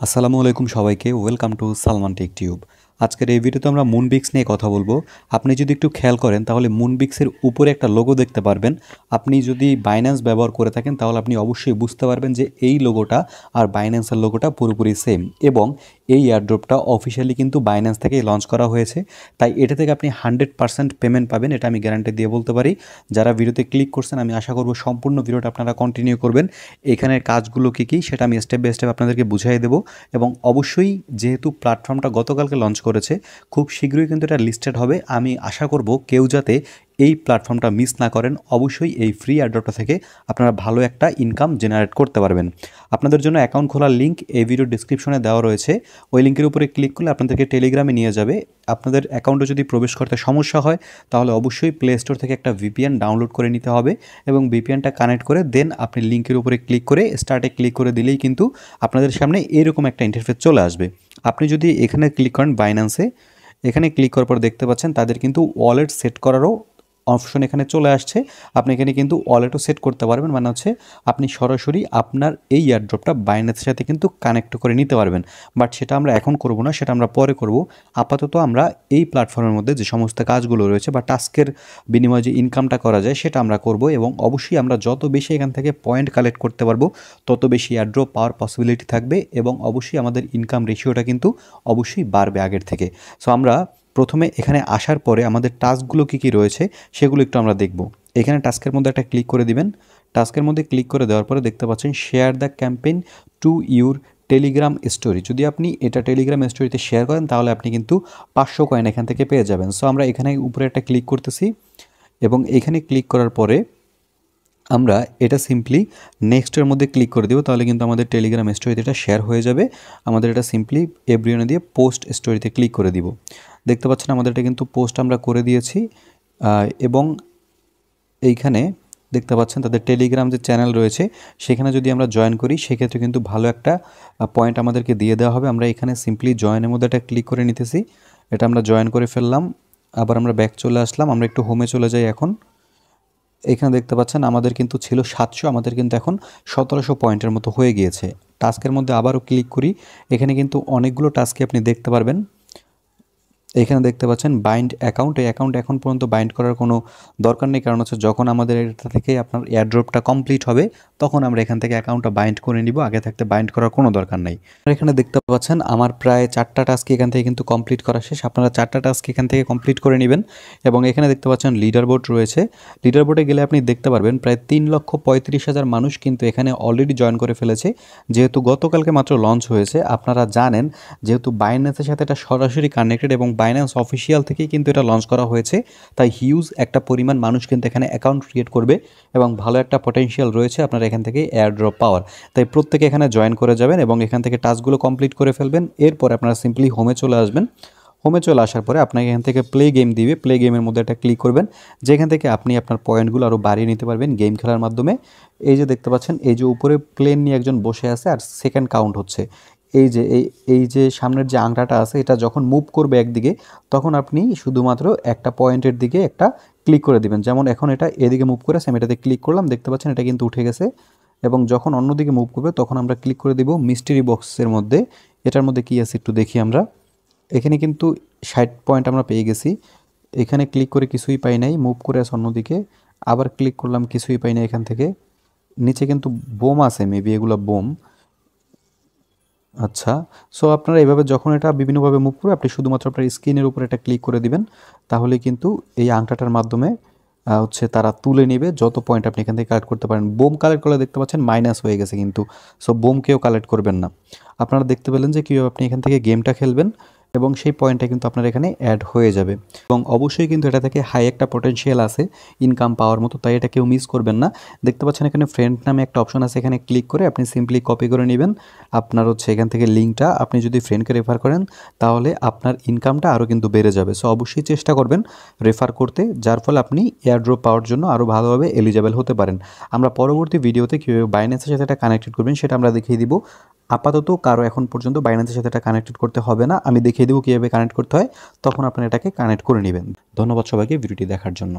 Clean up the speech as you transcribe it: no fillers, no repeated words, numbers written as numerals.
আসসালামু আলাইকুম সবাইকে welcome to Salman Tech Tube. আজকের এই ভিডিওতে আমরা মুনবিক্স নিয়ে কথা বলবো। আপনি যদি একটু খেয়াল করেন তাহলে মুনবিক্সের উপরে একটা লোগো দেখতে পারবেন। আপনি যদি বাইন্যান্স ব্যবহার করে থাকেন তাহলে আপনি অবশ্যই বুঝতে পারবেন যে এই লোগোটা আর বাইন্যান্সের লোগোটা পুরোপুরি সেম, এবং এই এয়ারড্রপটা অফিসিয়ালি কিন্তু বাইন্যান্স থেকেই লঞ্চ করা হয়েছে। তাই এটা থেকে আপনি 100% পেমেন্ট পাবেন, এটা আমি গ্যারান্টি দিয়ে বলতে পারি। যারা ভিডিওতে ক্লিক করছেন আমি আশা করব সম্পূর্ণ ভিডিওটা আপনারা কন্টিনিউ করবেন। এখানের কাজগুলো কী সেটা আমি স্টেপ বাই স্টেপ আপনাদেরকে বুঝিয়ে দেবো। এবং অবশ্যই যেহেতু প্ল্যাটফর্মটা গতকালকে লঞ্চ করেছে, খুব শীঘ্রই কিন্তু এটা লিস্টেড হবে। আমি আশা করব কেউ যাতে এই প্ল্যাটফর্মটা মিস না করেন। অবশ্যই এই ফ্রি এয়ারড্রপটা থেকে আপনারা ভালো একটা ইনকাম জেনারেট করতে পারবেন। আপনাদের জন্য অ্যাকাউন্ট খোলার লিঙ্ক এই ভিডিও ডিসক্রিপশনে দেওয়া রয়েছে। ওই লিঙ্কের উপরে ক্লিক করলে আপনাদেরকে টেলিগ্রামে নিয়ে যাবে। আপনাদের অ্যাকাউন্টে যদি প্রবেশ করতে সমস্যা হয় তাহলে অবশ্যই প্লে স্টোর থেকে একটা ভিপিএন ডাউনলোড করে নিতে হবে, এবং ভিপিএনটা কানেক্ট করে দেন আপনি লিঙ্কের উপরে ক্লিক করে স্টার্টে ক্লিক করে দিলেই কিন্তু আপনাদের সামনে এরকম একটা ইন্টারফেস চলে আসবে। আপনি যদি এখানে ক্লিক করেন বাইন্যান্সে, এখানে ক্লিক করার পর দেখতে পাচ্ছেন তাদের কিন্তু ওয়ালেট সেট করারও অপশন এখানে চলে আসছে। আপনি এখানে কিন্তু ওয়ালেটও সেট করতে পারবেন, মানে হচ্ছে আপনি সরাসরি আপনার এই এয়ারড্রপটা বাইন্যান্সের সাথে কিন্তু কানেক্ট করে নিতে পারবেন। বাট সেটা আমরা এখন করব না, সেটা আমরা পরে করব। আপাতত আমরা এই প্ল্যাটফর্মের মধ্যে যে সমস্ত কাজগুলো রয়েছে বা টাস্কের বিনিময়ে যে ইনকামটা করা যায় সেটা আমরা করব, এবং অবশ্যই আমরা যত বেশি এখান থেকে পয়েন্ট কালেক্ট করতে পারবো তত বেশি এয়ারড্রপ পাওয়ার পসিবিলিটি থাকবে, এবং অবশ্যই আমাদের ইনকাম রেশিওটা কিন্তু অবশ্যই বাড়বে আগের থেকে। সো আমরা প্রথমে এখানে আসার পরে আমাদের টাস্কগুলো কী রয়েছে সেগুলো একটু আমরা দেখব। এখানে টাস্কের মধ্যে একটা ক্লিক করে দিবেন। টাস্কের মধ্যে ক্লিক করে দেওয়ার পরে দেখতে পাচ্ছেন share the campaign to your Telegram story. যদি আপনি এটা টেলিগ্রাম স্টোরিতে শেয়ার করেন তাহলে আপনি কিন্তু 500 কয়েন এখান থেকে পেয়ে যাবেন। সো আমরা এখানে উপরে একটা ক্লিক করতেছি, এবং এখানে ক্লিক করার পরে আমরা এটা সিম্পলি নেক্সটের মধ্যে ক্লিক করে দেবো, তাহলে কিন্তু আমাদের টেলিগ্রাম স্টোরিতে এটা শেয়ার হয়ে যাবে। আমাদের এটা সিম্পলি এভরিওনে দিয়ে পোস্ট স্টোরিতে ক্লিক করে দিব। দেখতে পাচ্ছেন আমাদের এটা কিন্তু পোস্ট আমরা করে দিয়েছি, এবং এইখানে দেখতে পাচ্ছেন তাদের টেলিগ্রাম যে চ্যানেল রয়েছে সেখানে যদি আমরা জয়েন করি সেক্ষেত্রে কিন্তু ভালো একটা পয়েন্ট আমাদেরকে দিয়ে দেওয়া হবে। আমরা এখানে সিম্পলি জয়েনের মধ্যে একটা ক্লিক করে নিতেছি, এটা আমরা জয়েন করে ফেললাম। আবার আমরা ব্যাক চলে আসলাম, আমরা একটু হোমে চলে যাই। এখন এখানে দেখতে পাচ্ছেন আমাদের কিন্তু ছিল 700, আমাদের কিন্তু এখন 1700 পয়েন্টের মতো হয়ে গিয়েছে। টাস্কের মধ্যে আবারও ক্লিক করি, এখানে কিন্তু অনেকগুলো টাস্কে আপনি দেখতে পারবেন। এখানে দেখতে পাচ্ছেন বাইন্ড অ্যাকাউন্ট, এই অ্যাকাউন্ট এখন পর্যন্ত বাইন্ড করার কোনো দরকার নেই, কারণ হচ্ছে যখন আমাদের এটা থেকে আপনার এয়ারড্রপটা কমপ্লিট হবে তখন আমরা এখান থেকে অ্যাকাউন্টটা বাইন্ড করে নিব, আগে থাকতে বাইন্ড করার কোনো দরকার নেই। এখানে দেখতে পাচ্ছেন আমার প্রায় 4টা টাস্ক এখান থেকে কিন্তু কমপ্লিট করা শেষ। আপনারা 4টা টাস্ক এখান থেকে কমপ্লিট করে নেবেন। এবং এখানে দেখতে পাচ্ছেন লিডার বোর্ড রয়েছে। লিডার বোর্ডে গেলে আপনি দেখতে পারবেন প্রায় 3,35,000 মানুষ কিন্তু এখানে অলরেডি জয়েন করে ফেলেছে। যেহেতু গতকালকে মাত্র লঞ্চ হয়েছে, আপনারা জানেন যেহেতু বাইন্যান্সের সাথে এটা সরাসরি কানেক্টেড এবং বাইন্যান্স অফিসিয়াল থেকেই কিন্তু এটা লঞ্চ করা হয়েছে, তাই হিউজ একটা পরিমাণ মানুষ কিন্তু এখানে অ্যাকাউন্ট ক্রিয়েট করবে এবং ভালো একটা পটেনশিয়াল রয়েছে আপনার এখান থেকে এয়ারড্রপ পাওয়ার। তাই প্রত্যেকে এখানে জয়েন করে যাবেন এবং এখান থেকে টাস্কগুলো কমপ্লিট করে ফেলবেন। এরপর আপনারা সিম্পলি হোমে চলে আসবেন। হোমে চলে আসার পরে আপনাকে এখান থেকে প্লে গেম দিবে, প্লে গেমের মধ্যে একটা ক্লিক করবেন, যেখান থেকে আপনি আপনার পয়েন্টগুলো আরও বাড়িয়ে নিতে পারবেন গেম খেলার মাধ্যমে। এই যে দেখতে পাচ্ছেন এই যে উপরে প্লেন নিয়ে একজন বসে আছে আর সেকেন্ড কাউন্ট হচ্ছে। এই যে সামনের যে আংটাটা আছে এটা যখন মুভ করবে একদিকে তখন আপনি শুধুমাত্র একটা পয়েন্টের দিকে একটা ক্লিক করে দিবেন। যেমন এখন এটা এদিকে মুভ করে আমি এটাতে ক্লিক করলাম, দেখতে পাচ্ছেন এটা কিন্তু উঠে গেছে। এবং যখন অন্যদিকে মুভ করবে তখন আমরা ক্লিক করে দিব মিস্ট্রি বক্সের মধ্যে। এটার মধ্যে কী আছে একটু দেখি আমরা। এখানে কিন্তু 60 পয়েন্ট আমরা পেয়ে গেছি। এখানে ক্লিক করে কিছুই পাই নাই, মুভ করে আছে অন্যদিকে, আবার ক্লিক করলাম কিছুই পাই না। এখান থেকে নিচে কিন্তু বোম আছে, মেবি এগুলো বোম। আচ্ছা, সো আপনারা এইভাবে যখন এটা বিভিন্নভাবে মুভ করবে আপনি শুধুমাত্র আপনার স্ক্রিনের উপরে এটা ক্লিক করে দিবেন, তাহলে কিন্তু এই আংটাটার মাধ্যমে হচ্ছে তারা তুলে নেবে যত পয়েন্ট আপনি এখান থেকে কালেক্ট করতে পারেন। বোম কালেক্ট করলে দেখতে পাচ্ছেন মাইনাস হয়ে গেছে কিন্তু, সো বোমকেও কালেক্ট করবেন না। আপনারা দেখতে পেলেন যে কীভাবে আপনি এখান থেকে গেমটা খেলবেন এবং সেই পয়েন্টটা কিন্তু আপনার এখানে অ্যাড হয়ে যাবে। এবং অবশ্যই কিন্তু এটা থেকে হাই একটা পটেনশিয়াল আছে ইনকাম পাওয়ার মতো, তাই এটা কেউ মিস করবেন না। দেখতে পাচ্ছেন এখানে ফ্রেন্ড নামে একটা অপশন আছে, এখানে ক্লিক করে আপনি সিম্পলি কপি করে নেবেন। আপনার হচ্ছে এখান থেকে লিঙ্কটা আপনি যদি ফ্রেন্ডকে রেফার করেন তাহলে আপনার ইনকামটা আরও কিন্তু বেড়ে যাবে। সো অবশ্যই চেষ্টা করবেন রেফার করতে, যার ফলে আপনি এয়ারড্রপ পাওয়ার জন্য আরও ভালোভাবে এলিজেবল হতে পারেন। আমরা পরবর্তী ভিডিওতে কীভাবে বাইন্যান্সের সাথে এটা কানেক্টেড করবেন সেটা আমরা দেখিয়ে দিব। আপাতত কারো এখন পর্যন্ত বাইন্যান্সের সাথে এটা কানেক্টেড করতে হবে না, আমি দেখিয়ে দেবো কীভাবে কানেক্ট করতে হয়, তখন আপনারা এটাকে কানেক্ট করে নেবেন। ধন্যবাদ সবাইকে ভিডিওটি দেখার জন্য।